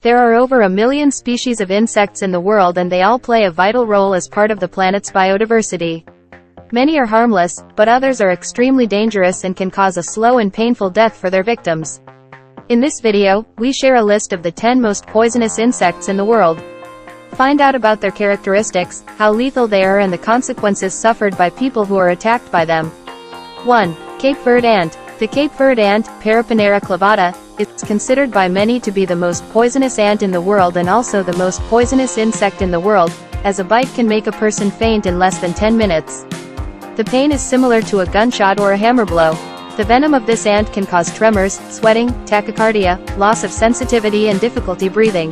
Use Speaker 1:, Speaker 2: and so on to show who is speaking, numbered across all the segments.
Speaker 1: There are over 1 million species of insects in the world, and they all play a vital role as part of the planet's biodiversity. Many are harmless, but others are extremely dangerous and can cause a slow and painful death for their victims. In this video, we share a list of the 10 most poisonous insects in the world. Find out about their characteristics, how lethal they are, and the consequences suffered by people who are attacked by them. 1. Cape Verde ant. The Cape Verde ant, Paraponera clavata, is considered by many to be the most poisonous ant in the world and also the most poisonous insect in the world, as a bite can make a person faint in less than 10 minutes. The pain is similar to a gunshot or a hammer blow. The venom of this ant can cause tremors, sweating, tachycardia, loss of sensitivity, and difficulty breathing.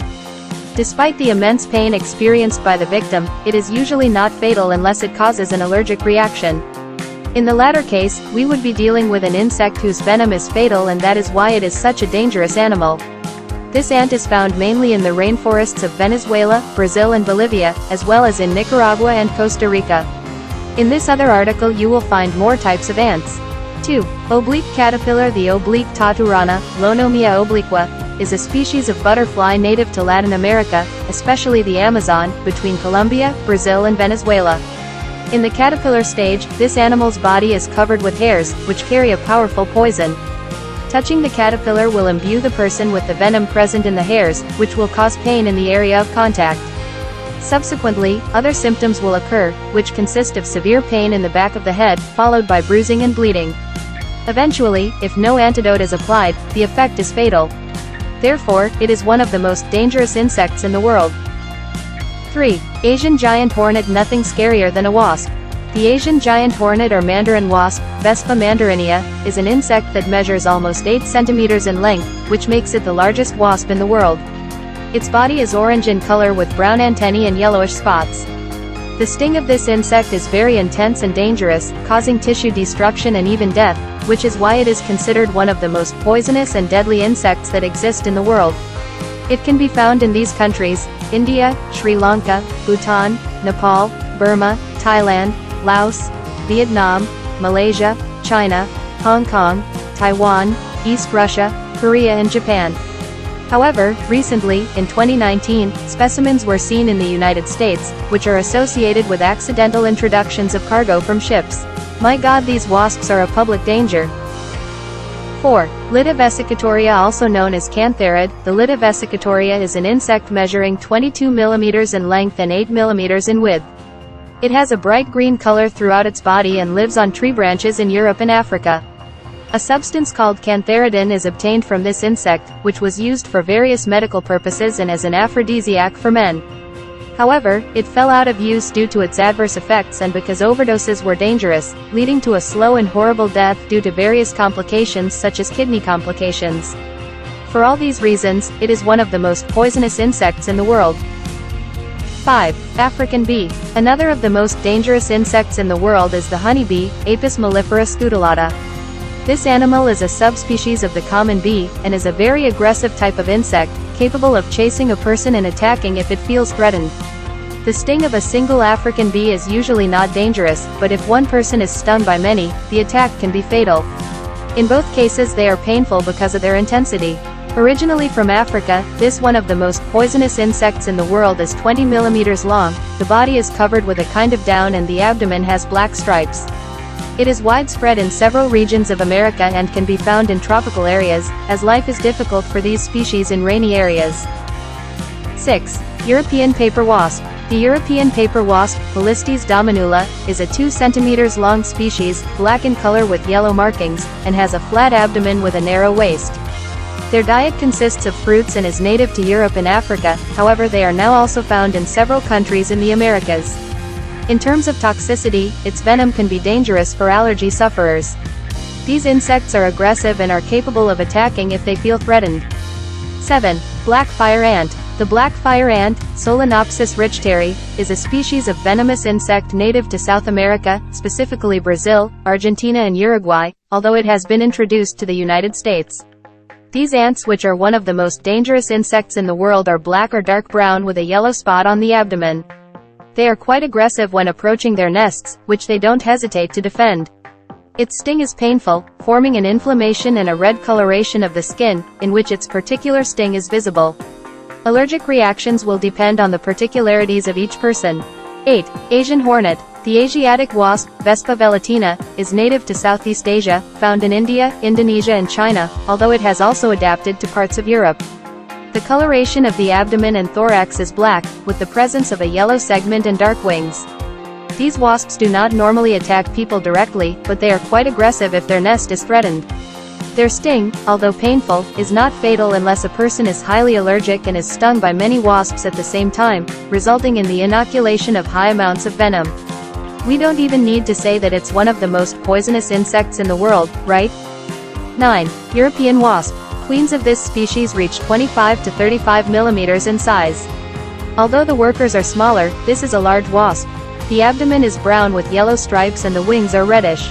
Speaker 1: Despite the immense pain experienced by the victim, it is usually not fatal unless it causes an allergic reaction. In the latter case, we would be dealing with an insect whose venom is fatal, and that is why it is such a dangerous animal. This ant is found mainly in the rainforests of Venezuela, Brazil and Bolivia, as well as in Nicaragua and Costa Rica. In this other article you will find more types of ants. 2. Oblique caterpillar. The oblique taturana, Lonomia obliqua, is a species of butterfly native to Latin America, especially the Amazon, between Colombia, Brazil and Venezuela. In the caterpillar stage, this animal's body is covered with hairs, which carry a powerful poison. Touching the caterpillar will imbue the person with the venom present in the hairs, which will cause pain in the area of contact. Subsequently, other symptoms will occur, which consist of severe pain in the back of the head, followed by bruising and bleeding. Eventually, if no antidote is applied, the effect is fatal. Therefore, it is one of the most dangerous insects in the world. 3. Asian giant hornet. Nothing scarier than a wasp. The Asian giant hornet or mandarin wasp, Vespa mandarinea, is an insect that measures almost 8 centimeters in length, which makes it the largest wasp in the world. Its body is orange in color with brown antennae and yellowish spots. The sting of this insect is very intense and dangerous, causing tissue destruction and even death, which is why it is considered one of the most poisonous and deadly insects that exist in the world. It can be found in these countries: India, Sri Lanka, Bhutan, Nepal, Burma, Thailand, Laos, Vietnam, Malaysia, China, Hong Kong, Taiwan, East Russia, Korea and Japan. However, recently, in 2019, specimens were seen in the United States, which are associated with accidental introductions of cargo from ships. My God, these wasps are a public danger. 4. Lytta vesicatoria. Also known as cantharid, the Lytta vesicatoria is an insect measuring 22 mm in length and 8 mm in width. It has a bright green color throughout its body and lives on tree branches in Europe and Africa. A substance called cantharidin is obtained from this insect, which was used for various medical purposes and as an aphrodisiac for men. However, it fell out of use due to its adverse effects and because overdoses were dangerous, leading to a slow and horrible death due to various complications such as kidney complications. For all these reasons, it is one of the most poisonous insects in the world. 5. African bee. Another of the most dangerous insects in the world is the honeybee, Apis mellifera scutellata. This animal is a subspecies of the common bee, and is a very aggressive type of insect, capable of chasing a person and attacking if it feels threatened. The sting of a single African bee is usually not dangerous, but if one person is stung by many, the attack can be fatal. In both cases they are painful because of their intensity. Originally from Africa, this one of the most poisonous insects in the world is 20 mm long, the body is covered with a kind of down and the abdomen has black stripes. It is widespread in several regions of America and can be found in tropical areas, as life is difficult for these species in rainy areas. 6. European paper wasp. The European paper wasp, Polistes dominula, is a 2 cm long species, black in color with yellow markings, and has a flat abdomen with a narrow waist. Their diet consists of fruits and is native to Europe and Africa, however they are now also found in several countries in the Americas. In terms of toxicity, its venom can be dangerous for allergy sufferers. These insects are aggressive and are capable of attacking if they feel threatened. 7. Black fire ant. The black fire ant, Solenopsis richteri, is a species of venomous insect native to South America, specifically Brazil, Argentina and Uruguay, although it has been introduced to the United States. These ants, which are one of the most dangerous insects in the world, are black or dark brown with a yellow spot on the abdomen. They are quite aggressive when approaching their nests, which they don't hesitate to defend. Its sting is painful, forming an inflammation and a red coloration of the skin, in which its particular sting is visible. Allergic reactions will depend on the particularities of each person. 8. Asian hornet. The Asiatic wasp, Vespa velutina, is native to Southeast Asia, found in India, Indonesia and China, although it has also adapted to parts of Europe. The coloration of the abdomen and thorax is black, with the presence of a yellow segment and dark wings. These wasps do not normally attack people directly, but they are quite aggressive if their nest is threatened. Their sting, although painful, is not fatal unless a person is highly allergic and is stung by many wasps at the same time, resulting in the inoculation of high amounts of venom. We don't even need to say that it's one of the most poisonous insects in the world, right? 9. European wasp. Queens of this species reach 25 to 35 millimeters in size. Although the workers are smaller, this is a large wasp. The abdomen is brown with yellow stripes and the wings are reddish.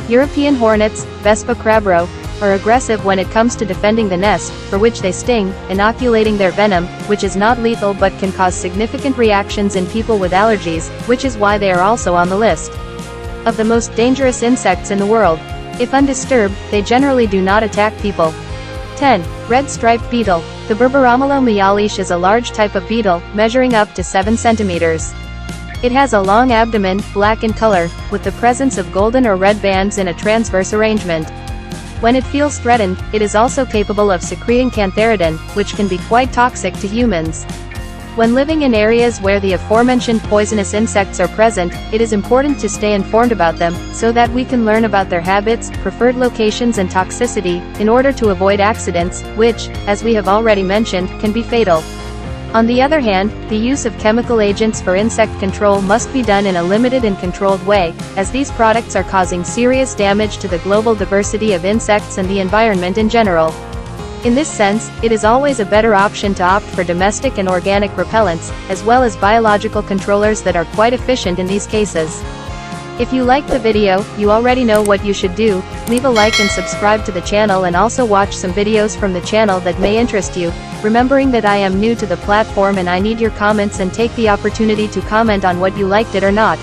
Speaker 1: European hornets, Vespa crabro, are aggressive when it comes to defending the nest, for which they sting, inoculating their venom, which is not lethal but can cause significant reactions in people with allergies, which is why they are also on the list of the most dangerous insects in the world. If undisturbed, they generally do not attack people. 10. Red striped beetle. The Berberomello myalish is a large type of beetle, measuring up to 7 centimeters. It has a long abdomen, black in color, with the presence of golden or red bands in a transverse arrangement. When it feels threatened, it is also capable of secreting cantharidin, which can be quite toxic to humans. When living in areas where the aforementioned poisonous insects are present, it is important to stay informed about them, so that we can learn about their habits, preferred locations and toxicity, in order to avoid accidents, which, as we have already mentioned, can be fatal. On the other hand, the use of chemical agents for insect control must be done in a limited and controlled way, as these products are causing serious damage to the global diversity of insects and the environment in general. In this sense, it is always a better option to opt for domestic and organic repellents, as well as biological controllers that are quite efficient in these cases. If you liked the video, you already know what you should do. Leave a like and subscribe to the channel and also watch some videos from the channel that may interest you, remembering that I am new to the platform and I need your comments and take the opportunity to comment on what you liked it or not.